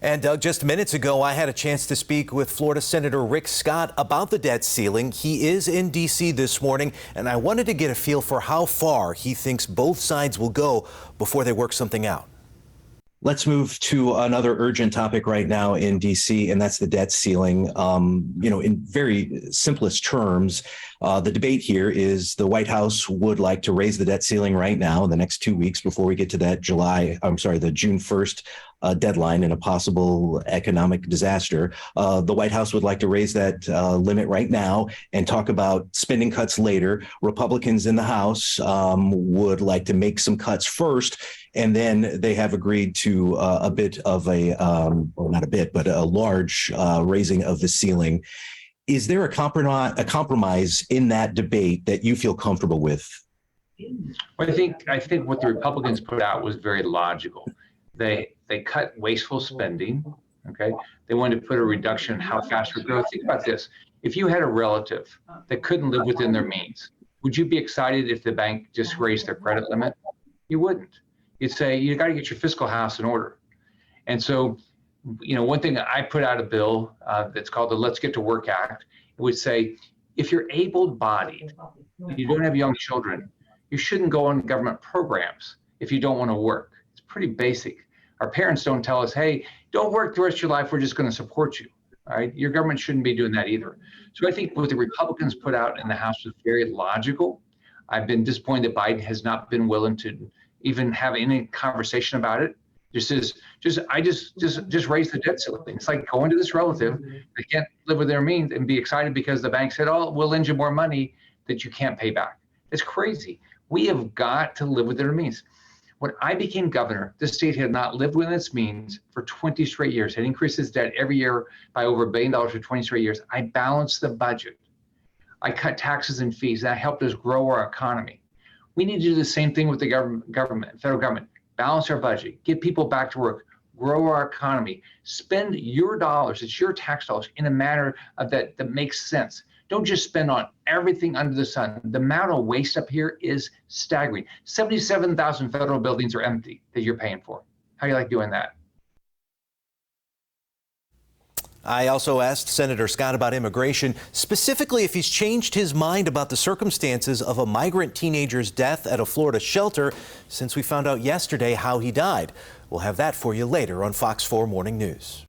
And Doug, just minutes ago, I had a chance to speak with Florida Senator Rick Scott about the debt ceiling. He is in D.C. this morning, and I wanted to get a feel for how far he thinks both sides will go before they work something out. Let's move to another urgent topic right now in D.C., and that's the debt ceiling. In very simplest terms, the debate here is the White House would like to raise the debt ceiling right now, in the next 2 weeks before we get to that the June 1st deadline in a possible economic disaster. The White House would like to raise that limit right now and talk about spending cuts later. Republicans in the House would like to make some cuts first, and then they have agreed to a bit of a large raising of the ceiling. Is there a compromise in that debate that you feel comfortable with? Well, I think what the Republicans put out was very logical. They cut wasteful spending. Okay, they wanted to put a reduction in how fast we grow. Think about this: if you had a relative that couldn't live within their means, would you be excited if the bank just raised their credit limit? You wouldn't. You'd say you got to get your fiscal house in order. And so, one thing I put out a bill that's called the Let's Get to Work Act. It would say, if you're able-bodied, you don't have young children, you shouldn't go on government programs if you don't want to work. It's pretty basic. Our parents don't tell us, hey, don't work the rest of your life, we're just going to support you. All right, your government shouldn't be doing that either. So I think what the Republicans put out in the House was very logical. I've been disappointed that Biden has not been willing to even have any conversation about it. Just raise the debt ceiling. It's like going to this relative that can't live with their means and be excited because the bank said, oh, we'll lend you more money that you can't pay back. It's crazy. We have got to live within our means. When I became governor, the state had not lived within its means for 20 straight years. It increased its debt every year by over $1 billion for 20 straight years. I balanced the budget. I cut taxes and fees. That helped us grow our economy. We need to do the same thing with the government, federal government. Balance our budget, get people back to work, grow our economy, spend your dollars, it's your tax dollars, in a manner that makes sense. Don't just spend on everything under the sun. The amount of waste up here is staggering. 77,000 federal buildings are empty that you're paying for. How do you like doing that? I also asked Senator Scott about immigration, specifically if he's changed his mind about the circumstances of a migrant teenager's death at a Florida shelter since we found out yesterday how he died. We'll have that for you later on Fox 4 Morning News.